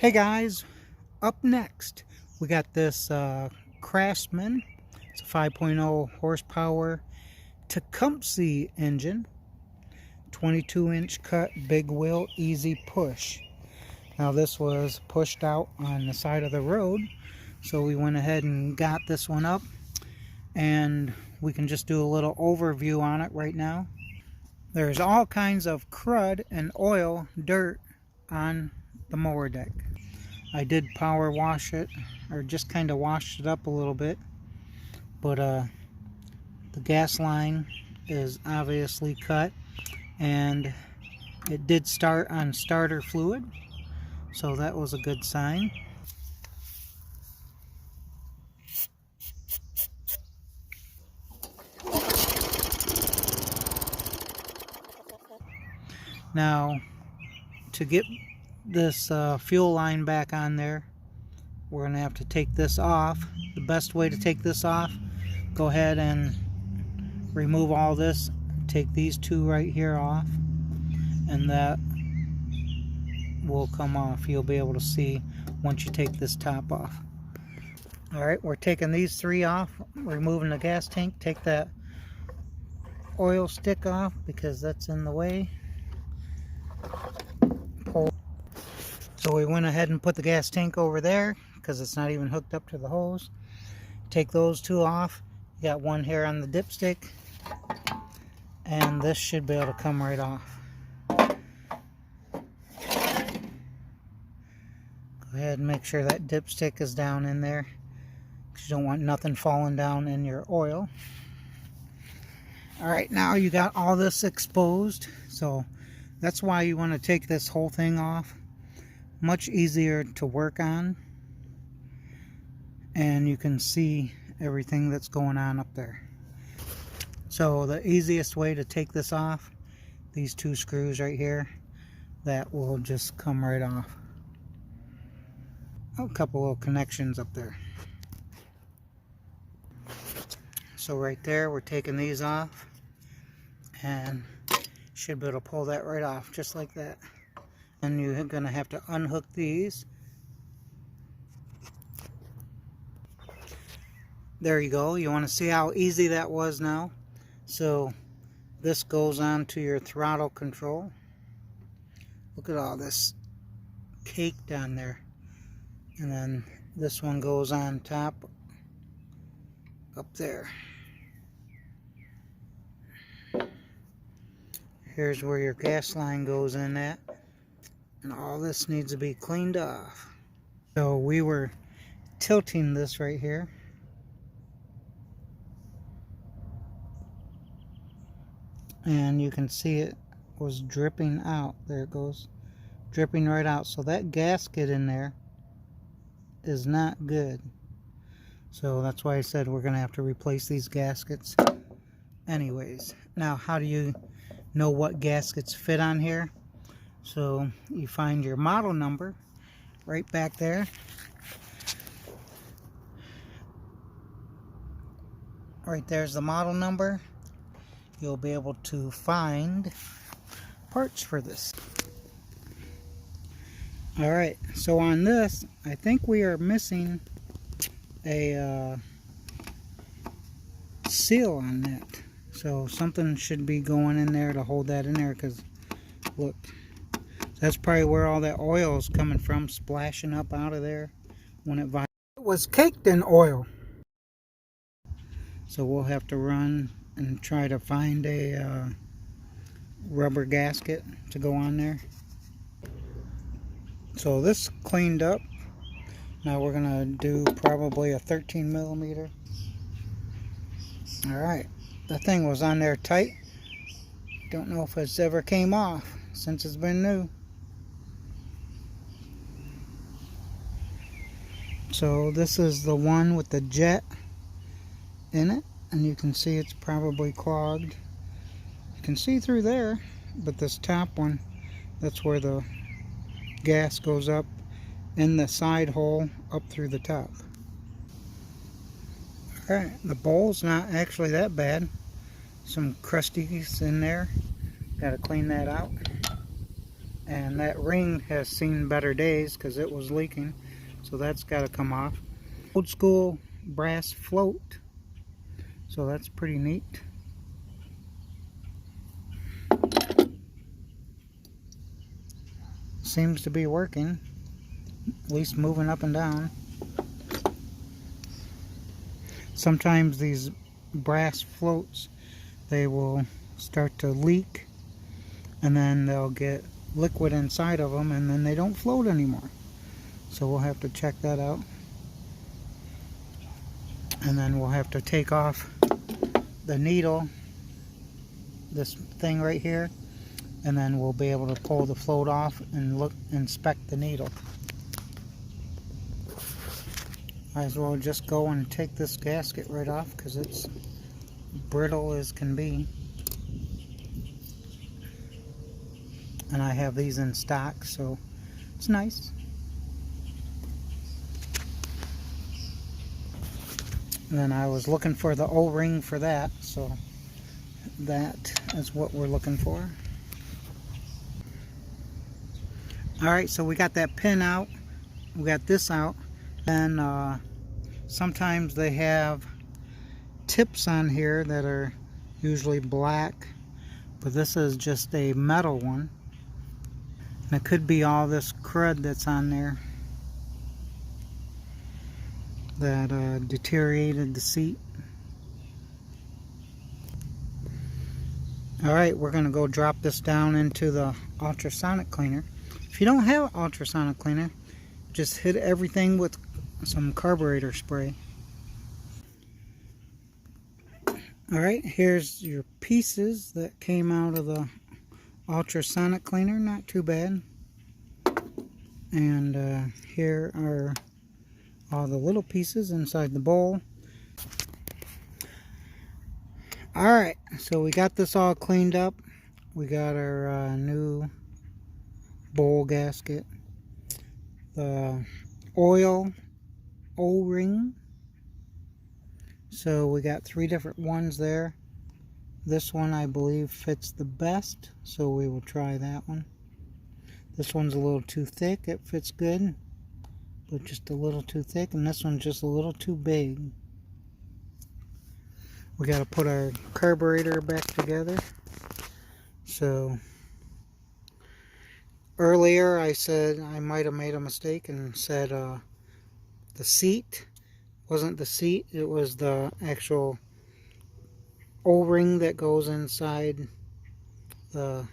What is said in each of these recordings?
Hey guys, up next we got this Craftsman. It's a 5.0 horsepower Techumseh engine, 22-inch cut, big wheel, easy push. Now this was pushed out on the side of the road, so we went ahead and got this one up, and we can just do a little overview on it right now. There's all kinds of crud and oil, dirt on the mower deck. I did power wash it, or just kind of washed it up a little bit, but the gas line is obviously cut, and it did start on starter fluid, so that was a good sign. Now, to get this fuel line back on there, we're going to have to take this off. The best way to take this off, go ahead and remove all this, take these two right here off, and that will come off. You'll be able to see once you take this top off. Alright, we're taking these three off, removing the gas tank. Take that oil stick off because that's in the way. Pull. So we went ahead and put the gas tank over there because it's not even hooked up to the hose. Take those two off. You got one here on the dipstick, and this should be able to come right off. Go ahead and make sure that dipstick is down in there, because you don't want nothing falling down in your oil. Alright, now you got all this exposed, so that's why you want to take this whole thing off. Much easier to work on, and you can see everything that's going on up there. So the easiest way to take this off, these two screws right here, that will just come right off. A couple little connections up there. So right there, we're taking these off, and should be able to pull that right off just like that. And you're going to have to unhook these. There you go. You want to see how easy that was now? So this goes on to your throttle control. Look at all this cake down there. And then this one goes on top up there. Here's where your gas line goes in at. And all this needs to be cleaned off. So we were tilting this right here. And you can see it was dripping out. There it goes. Dripping right out. So that gasket in there is not good. So that's why I said we're going to have to replace these gaskets. Anyways, now how do you know what gaskets fit on here? So you find your model number right back there. Right there's the model number. You'll be able to find parts for this. Alright, so on this, I think we are missing a seal on that. So something should be going in there to hold that in there, because look. That's probably where all that oil is coming from, splashing up out of there when it was caked in oil. So we'll have to run and try to find a rubber gasket to go on there. So this cleaned up. Now we're gonna do probably a 13mm. Alright, the thing was on there tight. Don't know if it's ever came off since it's been new. So this is the one with the jet in it, and you can see it's probably clogged. You can see through there, but this top one, that's where the gas goes up in the side hole up through the top. Alright, the bowl's not actually that bad. some crusties in there. Got to clean that out. And that ring has seen better days because it was leaking, so that's got to come off. Old school brass float, so that's pretty neat. Seems to be working, at least moving up and down. Sometimes these brass floats, they will start to leak, and then they'll get liquid inside of them, and then they don't float anymore. So we'll have to check that out. And then we'll have to take off the needle, this thing right here, and then we'll be able to pull the float off and inspect the needle. Might as well just go and take this gasket right off because it's brittle as can be. And I have these in stock, so it's nice. And then I was looking for the O-ring for that, so that is what we're looking for. Alright, so we got that pin out, we got this out, and sometimes they have tips on here that are usually black, but this is just a metal one. And it could be all this crud that's on there that deteriorated the seat. Alright, we're going to go drop this down into the ultrasonic cleaner. If you don't have an ultrasonic cleaner, just hit everything with some carburetor spray. Alright, here's your pieces that came out of the ultrasonic cleaner, not too bad. And here are all the little pieces inside the bowl. Alright, so we got this all cleaned up. We got our new bowl gasket, the oil O-ring. So we got 3 different ones there. This one I believe fits the best, so we will try that one. This one's a little too thick, it fits good, but just a little too thick, and this one's just a little too big. We got to put our carburetor back together. So earlier I said I might have made a mistake and said the seat wasn't the seat, it was the actual O-ring that goes inside the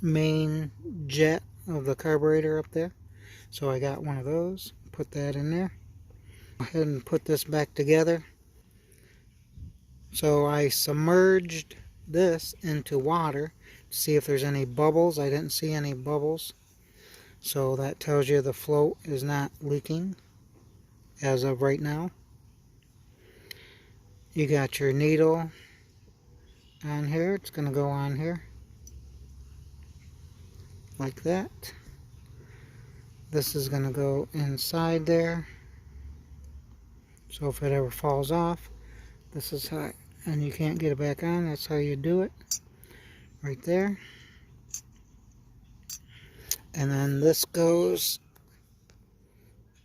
main jet of the carburetor up there. So I got one of those, put that in there. Go ahead and put this back together. So I submerged this into water to see if there's any bubbles. I didn't see any bubbles, so that tells you the float is not leaking as of right now. You got your needle on here. It's going to go on here like that. This is going to go inside there, so if it ever falls off, this is how, and you can't get it back on, that's how you do it, right there. And then this goes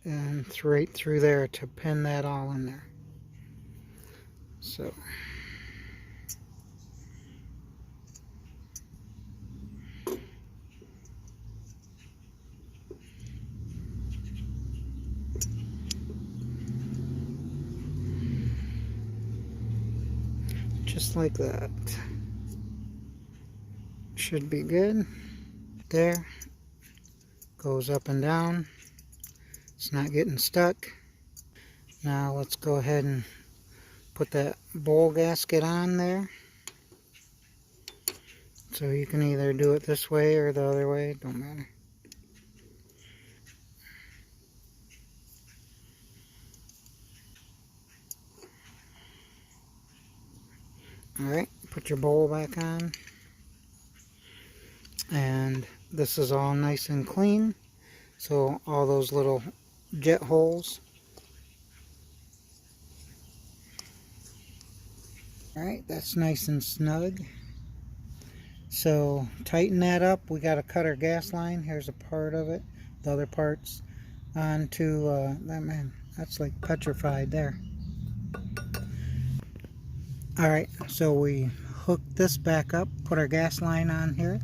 and right through there to pin that all in there. So just like that. Should be good. There. Goes up and down. It's not getting stuck. Now let's go ahead and put that bowl gasket on there. So you can either do it this way or the other way, it don't matter. Alright, put your bowl back on. And this is all nice and clean. So all those little jet holes Alright, that's nice and snug. So tighten that up. We got to cut our gas line. Here's a part of it. The other parts onto that. Man, that's like petrified there. Alright, so we hook this back up, put our gas line on here.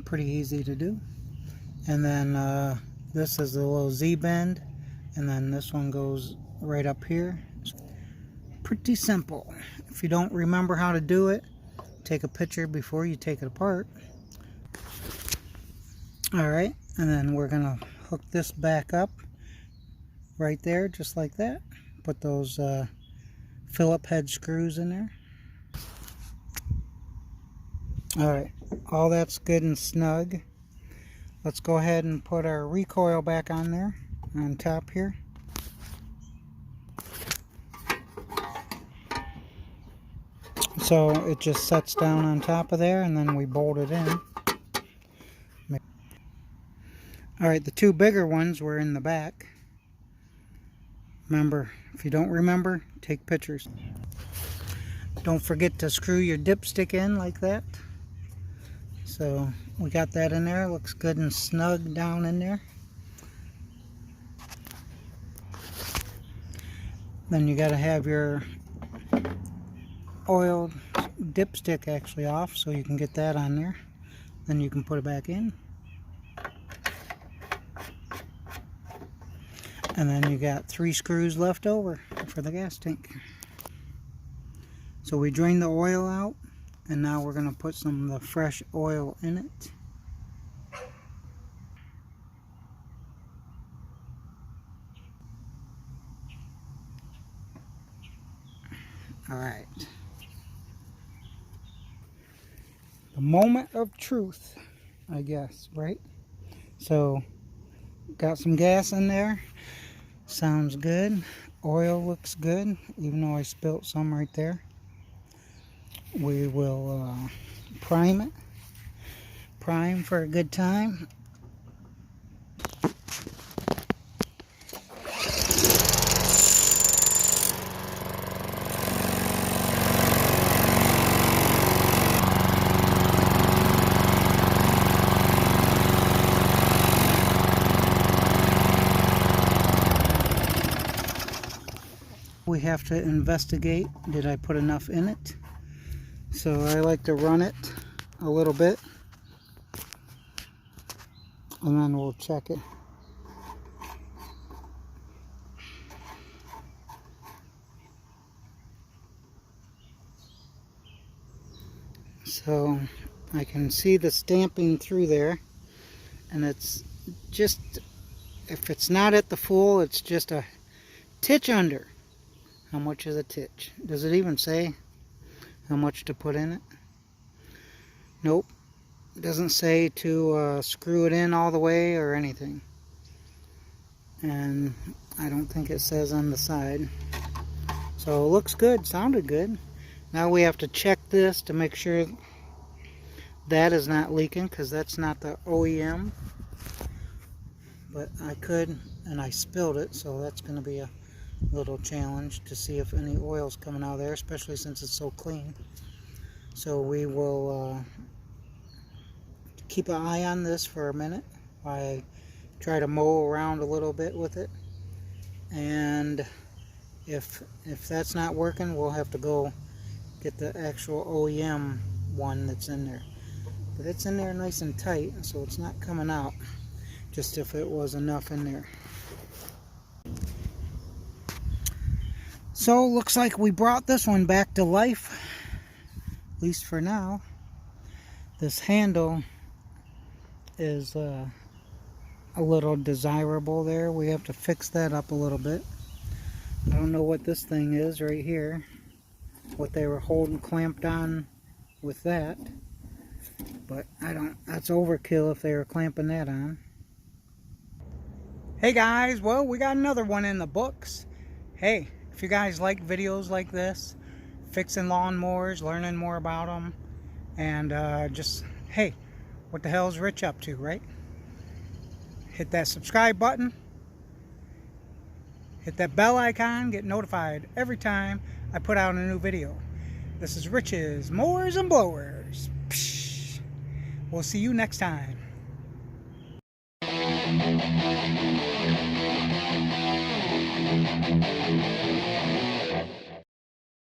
Pretty easy to do. And then this is a little Z-bend, and then this one goes right up here. It's pretty simple. If you don't remember how to do it, take a picture before you take it apart. Alright, and then we're going to hook this back up right there, just like that. Put those Phillip head screws in there. Alright, all that's good and snug. Let's go ahead and put our recoil back on there, on top here. So it just sets down on top of there, and then we bolt it in. Alright, the two bigger ones were in the back. Remember, if you don't remember, take pictures. Don't forget to screw your dipstick in like that. So we got that in there. Looks good and snug down in there. Then you got to have your oil dipstick actually off, so you can get that on there. Then you can put it back in. And then you got 3 screws left over for the gas tank. So we drained the oil out, and now we're going to put some of the fresh oil in it. Alright. The moment of truth, I guess, right? So, got some gas in there. Sounds good. Oil looks good, even though I spilt some right there. We will prime it. Prime for a good time. We have to investigate, did I put enough in it? So I like to run it a little bit, and then we'll check it. So I can see the stamping through there, and it's just, if it's not at the full, it's just a titch under. How much is a titch? Does it even say how much to put in it? Nope. It doesn't say to screw it in all the way or anything. And I don't think it says on the side. So it looks good. Sounded good. Now we have to check this to make sure that is not leaking, because that's not the OEM. But I could, and I spilled it, so that's going to be a little challenge to see if any oil's coming out of there, especially since it's so clean. So we will keep an eye on this for a minute. I try to mow around a little bit with it, and if that's not working, we'll have to go get the actual OEM one that's in there. But it's in there nice and tight, so it's not coming out. Just if it was enough in there. So looks like we brought this one back to life, at least for now. This handle is a little desirable there. We have to fix that up a little bit. I don't know what this thing is right here, what they were holding clamped on with that, but that's overkill if they were clamping that on. Hey guys, well, we got another one in the books. Hey, if you guys like videos like this, fixing lawnmowers, learning more about them, and just, hey, what the hell is Rich up to, right? Hit that subscribe button, hit that bell icon, get notified every time I put out a new video. This is Rich's Mowers and Blowers. Psh. We'll see you next time.